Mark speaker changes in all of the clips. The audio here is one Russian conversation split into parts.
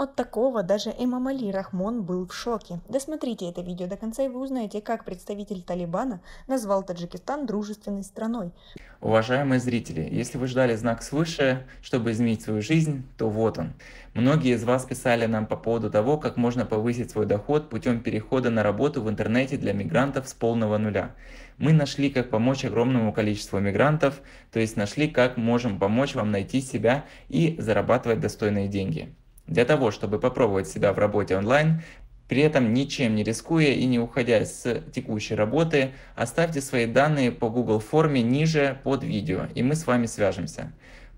Speaker 1: От такого даже Эмомали Рахмон был в шоке. Досмотрите это видео до конца, и вы узнаете, как представитель Талибана назвал Таджикистан дружественной страной.
Speaker 2: Уважаемые зрители, если вы ждали знак свыше, чтобы изменить свою жизнь, то вот он. Многие из вас писали нам по поводу того, как можно повысить свой доход путем перехода на работу в интернете для мигрантов с полного нуля. Мы нашли, как помочь огромному количеству мигрантов, то есть нашли, как можем помочь вам найти себя и зарабатывать достойные деньги. Для того, чтобы попробовать себя в работе онлайн, при этом ничем не рискуя и не уходя с текущей работы, оставьте свои данные по Google форме ниже под видео, и мы с вами свяжемся.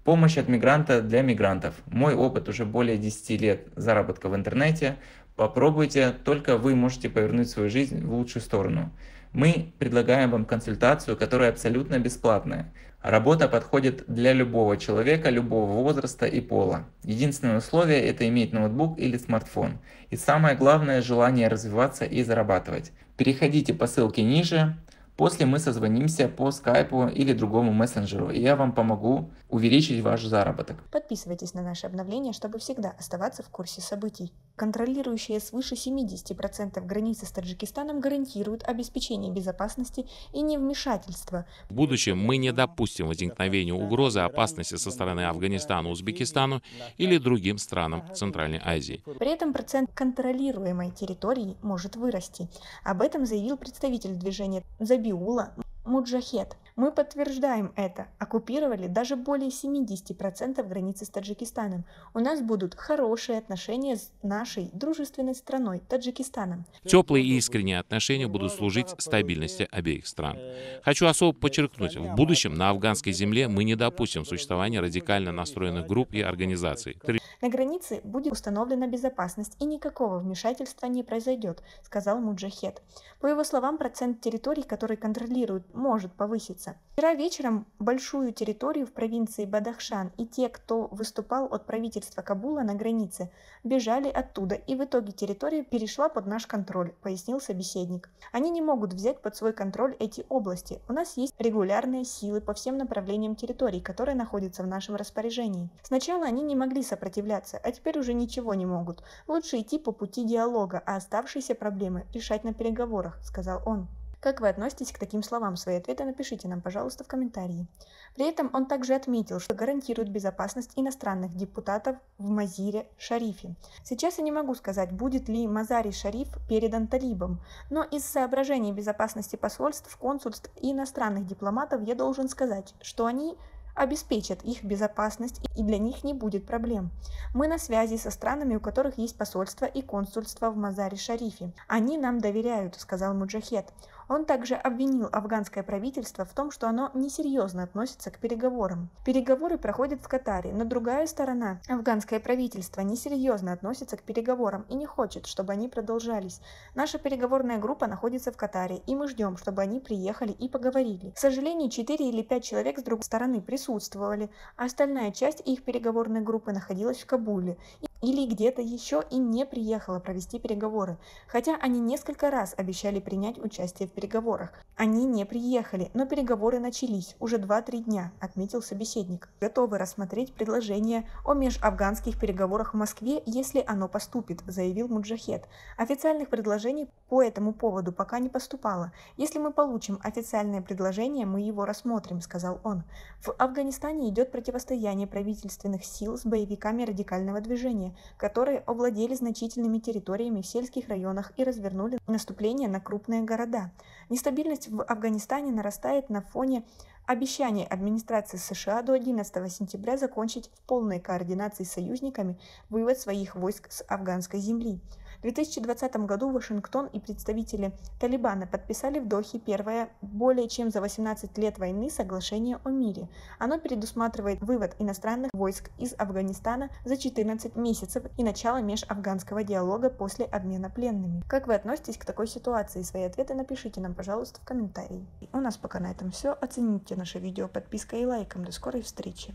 Speaker 2: Помощь от мигранта для мигрантов. Мой опыт уже более 10 лет заработка в интернете. Попробуйте, только вы можете повернуть свою жизнь в лучшую сторону. Мы предлагаем вам консультацию, которая абсолютно бесплатная. Работа подходит для любого человека, любого возраста и пола. Единственное условие – это иметь ноутбук или смартфон. И самое главное – желание развиваться и зарабатывать. Переходите по ссылке ниже. После мы созвонимся по скайпу или другому мессенджеру, и я вам помогу увеличить ваш заработок.
Speaker 1: Подписывайтесь на наши обновления, чтобы всегда оставаться в курсе событий. Контролирующие свыше 70% границы с Таджикистаном гарантируют обеспечение безопасности и невмешательства.
Speaker 3: В будущем мы не допустим возникновения угрозы опасности со стороны Афганистана, Узбекистану или другим странам Центральной Азии.
Speaker 1: При этом процент контролируемой территории может вырасти. Об этом заявил представитель движения Забиула Муджахед. Мы подтверждаем это. Оккупировали даже более 70% границы с Таджикистаном. У нас будут хорошие отношения с нашей дружественной страной Таджикистаном.
Speaker 3: Теплые и искренние отношения будут служить стабильности обеих стран. Хочу особо подчеркнуть, в будущем на афганской земле мы не допустим существования радикально настроенных групп и организаций.
Speaker 1: На границе будет установлена безопасность, и никакого вмешательства не произойдет, сказал Муджахед. По его словам, процент территорий, которые контролируют, может повыситься. Вчера вечером большую территорию в провинции Бадахшан и те, кто выступал от правительства Кабула на границе, бежали оттуда, и в итоге территория перешла под наш контроль, пояснил собеседник. Они не могут взять под свой контроль эти области. У нас есть регулярные силы по всем направлениям территорий, которые находятся в нашем распоряжении. Сначала они не могли сопротивляться, а теперь уже ничего не могут. Лучше идти по пути диалога, а оставшиеся проблемы решать на переговорах, сказал он. Как вы относитесь к таким словам? Свои ответы напишите нам, пожалуйста, в комментарии. При этом он также отметил, что гарантирует безопасность иностранных депутатов в Мазари-Шарифе. Сейчас я не могу сказать, будет ли Мазари-Шариф передан талибам, но из соображений безопасности посольств, консульств и иностранных дипломатов я должен сказать, что они обеспечат их безопасность, и для них не будет проблем. Мы на связи со странами, у которых есть посольство и консульство в Мазари-Шарифе. Они нам доверяют, сказал Муджахед. Он также обвинил афганское правительство в том, что оно несерьезно относится к переговорам. Переговоры проходят в Катаре, но другая сторона, афганское правительство, несерьезно относится к переговорам и не хочет, чтобы они продолжались. Наша переговорная группа находится в Катаре, и мы ждем, чтобы они приехали и поговорили. К сожалению, 4 или 5 человек с другой стороны присутствовали, а остальная часть их переговорной группы находилась в Кабуле или где-то еще и не приехала провести переговоры, хотя они несколько раз обещали принять участие в переговорах. Они не приехали, но переговоры начались уже 2-3 дня, отметил собеседник. Готовы рассмотреть предложение о межафганских переговорах в Москве, если оно поступит, заявил Муджахед. Официальных предложений по этому поводу пока не поступало. Если мы получим официальное предложение, мы его рассмотрим, сказал он. В Афганистане идет противостояние правительственных сил с боевиками радикального движения, которые овладели значительными территориями в сельских районах и развернули наступление на крупные города. Нестабильность в Афганистане нарастает на фоне обещания администрации США до 11 сентября закончить в полной координации с союзниками вывод своих войск с афганской земли. В 2020 году Вашингтон и представители Талибана подписали в Дохе первое более чем за 18 лет войны соглашение о мире. Оно предусматривает вывод иностранных войск из Афганистана за 14 месяцев и начало межафганского диалога после обмена пленными. Как вы относитесь к такой ситуации? Свои ответы напишите нам, пожалуйста, в комментарии. У нас пока на этом все. Оцените наше видео подпиской и лайком. До скорой встречи!